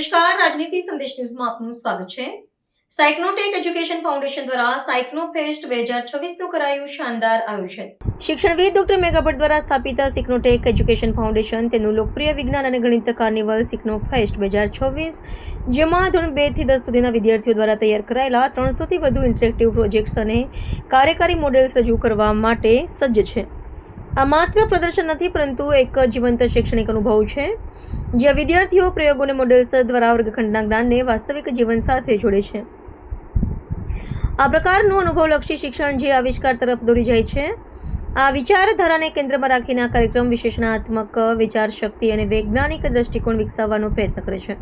નમસ્કાર, રાજનીતિ સંદેશ ન્યૂઝમાં આપનું સ્વાગત છે। સાયક્નોટેક એજ્યુકેશન ફાઉન્ડેશન દ્વારા સાયક્નો ફેસ્ટ 2026નું કરાયું શાનદાર આયોજન। શિક્ષણવિદ ડોક્ટર મેઘા ભટ્ટ દ્વારા સ્થાપિત સાયક્નોટેક એજ્યુકેશન ફાઉન્ડેશન તેનું લોકપ્રિય વિજ્ઞાન અને ગણિત કાર્નિવલ સાયક્નો ફેસ્ટ 2026, જેમાં ધોરણ 2 થી 10 સુધીના વિદ્યાર્થીઓ દ્વારા તૈયાર કરાયેલા 300થી વધુ ઇન્ટરેક્ટિવ પ્રોજેક્ટ્સ અને કાર્યકારી મોડેલ્સ રજૂ કરવા માટે સજ્જ છે। આ માત્ર પ્રદર્શન નથી, પરંતુ એક જીવંત શૈક્ષણિક અનુભવ છે, જ્યાં વિદ્યાર્થીઓ પ્રયોગો અને મોડેલ્સ દ્વારા વર્ગખંડના જ્ઞાનને વાસ્તવિક જીવન સાથે જોડે છે। આ પ્રકારનું અનુભવલક્ષી શિક્ષણ જે આવિષ્કાર તરફ દોરી જાય છે, આ વિચારધારાને કેન્દ્રમાં રાખીને આ કાર્યક્રમ વિશ્લેષણાત્મક વિચાર શક્તિ અને વૈજ્ઞાનિક દ્રષ્ટિકોણ વિકસાવવાનો પ્રયત્ન કરે છે।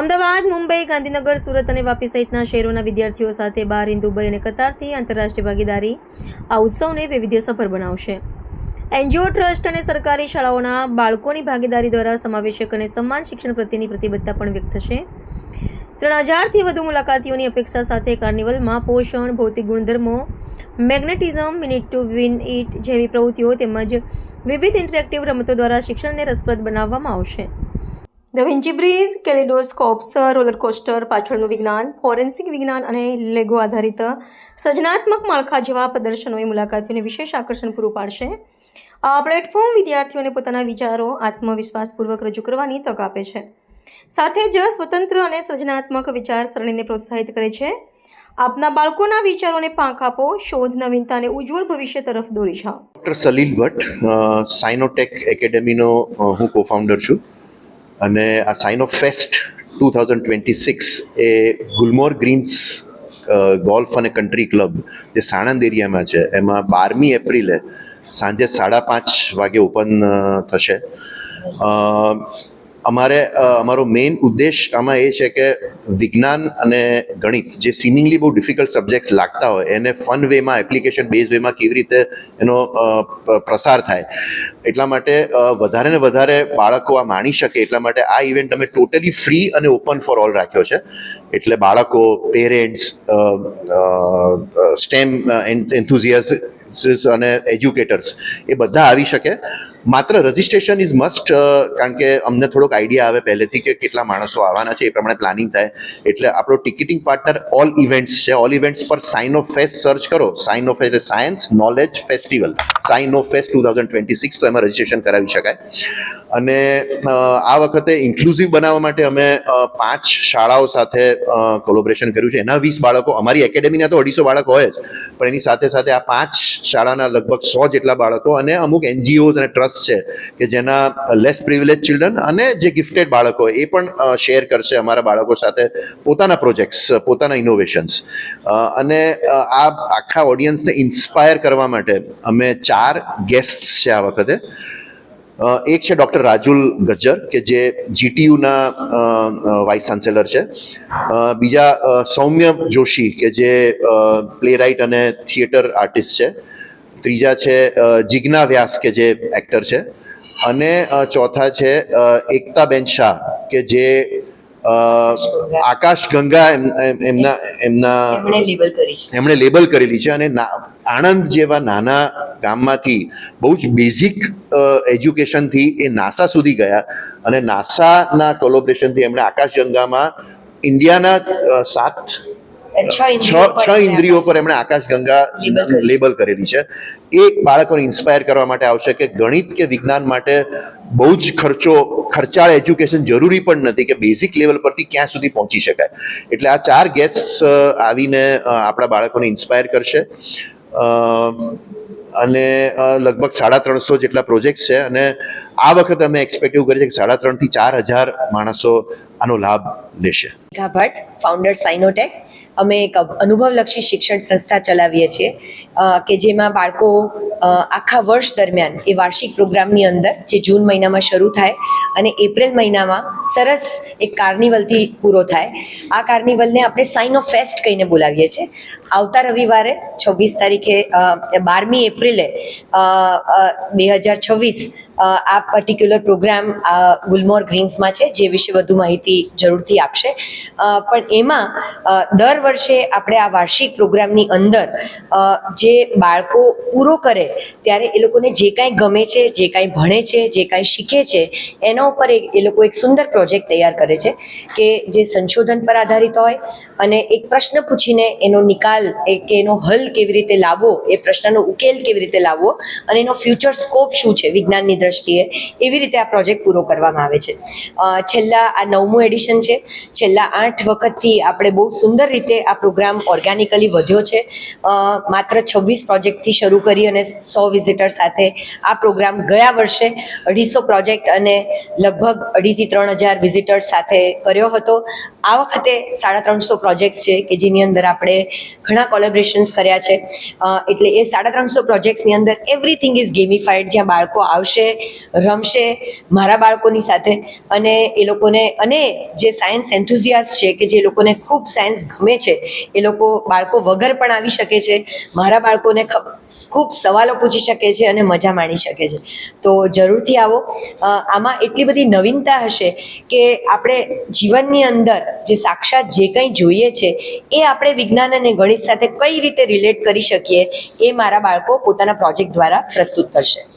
અમદાવાદ, મુંબઈ, ગાંધીનગર, સુરત અને વાપી સહિતના શહેરોના વિદ્યાર્થીઓ સાથે બહારીન, દુબઈ અને કતારથી આંતરરાષ્ટ્રીય ભાગીદારી આ ઉત્સવને વૈવિધ્યસભર બનાવશે। એનજીઓ, ટ્રસ્ટ અને સરકારી શાળાઓના બાળકોની ભાગીદારી દ્વારા સમાવેશક અને સમાન શિક્ષણ પ્રત્યેની પ્રતિબદ્ધતા પણ વ્યક્ત થશે। 3000થી વધુ મુલાકાતીઓની અપેક્ષા સાથે કાર્નિવલમાં પોષણ, ભૌતિક ગુણધર્મો, magnetism, minute to win it જેવી પ્રવૃત્તિઓ તેમજ વિવિધ ઇન્ટરેક્ટિવ રમતો દ્વારા શિક્ષણને રસપ્રદ બનાવવામાં આવશે। The Vinci bridge, કેલિડોસ્કોપ્સ, roller coaster, પાછળનું વિજ્ઞાન, ફોરેન્સિક વિજ્ઞાન અને લેગો આધારિત સર્જનાત્મક માળખા જેવા પ્રદર્શનોએ મુલાકાતીઓને વિશેષ આકર્ષણ પૂરું પાડશે। આ પ્લેટફોર્મ વિદ્યાર્થીઓને પોતાના વિચારો આત્મવિશ્વાસપૂર્વક રજૂ કરવાની તક આપે છે, સાથે જ સ્વતંત્ર અને સર્જનાત્મક વિચારસરણીને પ્રોત્સાહિત કરે છે। આપના બાળકોના વિચારોને પાંખ આપો, શોધ, નવીનતા અને ઉજ્જવળ ભવિષ્ય તરફ દોરી જાઓ। ડૉક્ટર સલીલ ભટ્ટ, સાયનોટેક એકેડેમીનો હું કોફાઉન્ડર છું અને આ સાયનો ફેસ્ટ 2026 એ ગુલમોર ગ્રીન્સ ગોલ્ફ અને કન્ટ્રી ક્લબ જે સાણંદ એરિયામાં છે, એમાં 12મી એપ્રિલે સાંજે 5:30 વાગે ઓપન થશે। અમારો મેઇન ઉદ્દેશ આમાં એ છે કે વિજ્ઞાન અને ગણિત જે સિમિંગલી બહુ ડિફિકલ્ટ સબ્જેક્ટ્સ લાગતા હોય એને ફન વેમાં, એપ્લિકેશન બેઝ વેમાં કેવી રીતે એનો પ્રસાર થાય, એટલા માટે વધારે ને વધારે બાળકો આ માણી શકે એટલા માટે આ ઇવેન્ટ અમે ટોટલી ફ્રી અને ઓપન ફોર ઓલ રાખ્યો છે। એટલે બાળકો, પેરેન્ટ્સ, સ્ટેમ એન્થુઝિયાસ્ટ્સ અને એજ્યુકેટર્સ એ બધા આવી શકે। માત્ર રજિસ્ટ્રેશન ઇઝ મસ્ટ, કારણ કે અમને થોડોક આઈડિયા આવે પહેલેથી કે કેટલા માણસો આવવાના છે, એ પ્રમાણે પ્લાનિંગ થાય। એટલે આપણો ટિકિટિંગ પાર્ટનર ઓલ ઇવેન્ટ્સ છે। ઓલ ઇવેન્ટ્સ પર સાયનો ફેસ્ટ સર્ચ કરો, સાયનો ફેસ્ટ એટલે સાયન્સ નોલેજ ફેસ્ટિવલ, સાયનો ફેસ્ટ 2026, તો એમાં રજિસ્ટ્રેશન કરાવી શકાય। અને આ વખતે ઇન્ક્લુઝિવ બનાવવા માટે અમે 5 શાળાઓ સાથે કોલોબરેશન કર્યું છે। એના 20 બાળકો, અમારી એકેડેમીના તો 250 બાળકો હોય જ, પણ એની સાથે સાથે આ 5 શાળાના લગભગ 100 જેટલા બાળકો અને અમુક એનજીઓઝ અને ટ્રસ્ટ છે કે જેના લેસ પ્રિવિલેજ ચિલ્ડ્રન અને જે ગિફ્ટેડ બાળકો એ પણ શેર કરશે અમારા બાળકો સાથે પોતાના પ્રોજેક્ટ્સ, પોતાના ઇનોવેશન્સ। અને આ આખા ઓડિયન્સને ઇન્સ્પાયર કરવા માટે અમે 4 ગેસ્ટ છે આ વખતે। એક છે ડૉક્ટર રાજુલ ગજ્જર કે જે જીટીયુના વાઇસ ચાન્સેલર છે। બીજા સૌમ્ય જોશી કે જે પ્લેરાઇટ અને થિયેટર આર્ટિસ્ટ છે। ત્રીજા છે જિજ્ઞા વ્યાસ કે જે એક્ટર છે। અને ચોથા છે એકતાબેન શાહ કે જે આકાશ ગંગા એમણે લેબલ કરેલી છે। અને આણંદ જેવા નાના ગામમાંથી બહુ જ બેઝિક એજ્યુકેશનથી એ નાસા સુધી ગયા અને નાસાના કોલોબરેશનથી એમણે આકાશગંગામાં ઇન્ડિયાના 6 ઇન્દ્રિયો પર એમણે આકાશગંગા લેબલ કરેલી છે। એ બાળકોને ઇન્સ્પાયર કરવા માટે આવશે કે ગણિત કે વિજ્ઞાન માટે બહુ જ ખર્ચાળ એજ્યુકેશન જરૂરી પણ નથી, કે બેઝિક લેવલ પરથી ક્યાં સુધી પહોંચી શકાય। એટલે આ 4 ગેસ્ટ આવીને આપણા બાળકોને ઇન્સ્પાયર કરશે। અને લગભગ 350 જેટલા પ્રોજેક્ટ છે અને આ વખતે અમે એક્સપેક્ટ એવું કરીએ છીએ કે 3,500 થી 4,000 માણસો આનો લાભ લેશે। મેઘા ભટ્ટ, ફાઉન્ડર સાયનોટેક। અમે એક અનુભવલક્ષી શિક્ષણ સંસ્થા ચલાવીએ છીએ કે જેમાં બાળકો આખા વર્ષ દરમિયાન એ વાર્ષિક પ્રોગ્રામની અંદર જે જૂન મહિનામાં શરૂ થાય અને એપ્રિલ મહિનામાં સરસ એક કાર્નિવલથી પૂરો થાય। આ કાર્નિવલને આપણે સાયનો ફેસ્ટ કહીને બોલાવીએ છીએ। આવતા રવિવારે 26 તારીખે 12મી એપ્રિલે 2026 આ પર્ટિક્યુલર પ્રોગ્રામ ગુલમોર ગ્રીન્સમાં છે, જે વિશે વધુ માહિતી માહિતી જરૂરથી આપશે. પણ એમાં દર વર્ષે આપણે આ વાર્ષિક પ્રોગ્રામની અંદર જે બાળકો પૂરો કરે ત્યારે એ લોકોને જે કાંઈ ગમે છે, જે કાંઈ ભણે છે, જે કાંઈ શીખે છે એના ઉપર એ લોકો એક સુંદર પ્રોજેક્ટ તૈયાર કરે છે કે જે સંશોધન પર આધારિત હોય અને એક પ્રશ્ન પૂછીને એનો નિકાલ કે એનો હલ કેવી રીતે લાવવો, એ પ્રશ્નનો ઉકેલ કેવી રીતે લાવવો અને એનો ફ્યુચર સ્કોપ શું છે વિજ્ઞાનની દ્રષ્ટિએ, એવી રીતે આ પ્રોજેક્ટ પૂરો કરવામાં આવે છે. છેલ્લા આ 9મું એડિશન છે. છેલ્લા 8 વખતથી આપણે બહુ સુંદર રીતે આ પ્રોગ્રામ ઓર્ગેનિકલી વધ્યો છે. માત્ર 26 પ્રોજેક્ટથી શરૂ કરી અને 100 વિઝિટર સાથે આ પ્રોગ્રામ ગયા વર્ષે 250 પ્રોજેક્ટ અને લગભગ 2,500 થી 3,000 વિઝિટર્સ સાથે કર્યો હતો. આ વખતે 350 પ્રોજેક્ટ્સ છે કે જેની અંદર આપણે ઘણા કોલેબોરેશન્સ કર્યા છે. એટલે એ 350 પ્રોજેક્ટ્સની અંદર એવરીથિંગ ઇઝ ગેમિફાઈડ, જ્યાં બાળકો આવશે, રમશે મારા બાળકોની સાથે અને એ લોકોને, અને જે સાયન્સ એન્થુઝિયાસ્ટ છે કે જે લોકોને ખૂબ સાયન્સ ગમે છે એ લોકો બાળકો વગર પણ આવી શકે છે, મારા બાળકોને ખૂબ સવાલો પૂછી શકે છે અને મજા માણી શકે છે. તો જરૂરથી આવો. આમાં એટલી બધી નવીનતા હશે કે આપણે જીવનની અંદર જે સાક્ષાત જે કંઈ જોઈએ છે એ આપણે વિજ્ઞાન અને ગણિત સાથે કઈ રીતે રિલેટ કરી શકીએ એ મારા બાળકો પોતાના પ્રોજેક્ટ દ્વારા પ્રસ્તુત કરશે.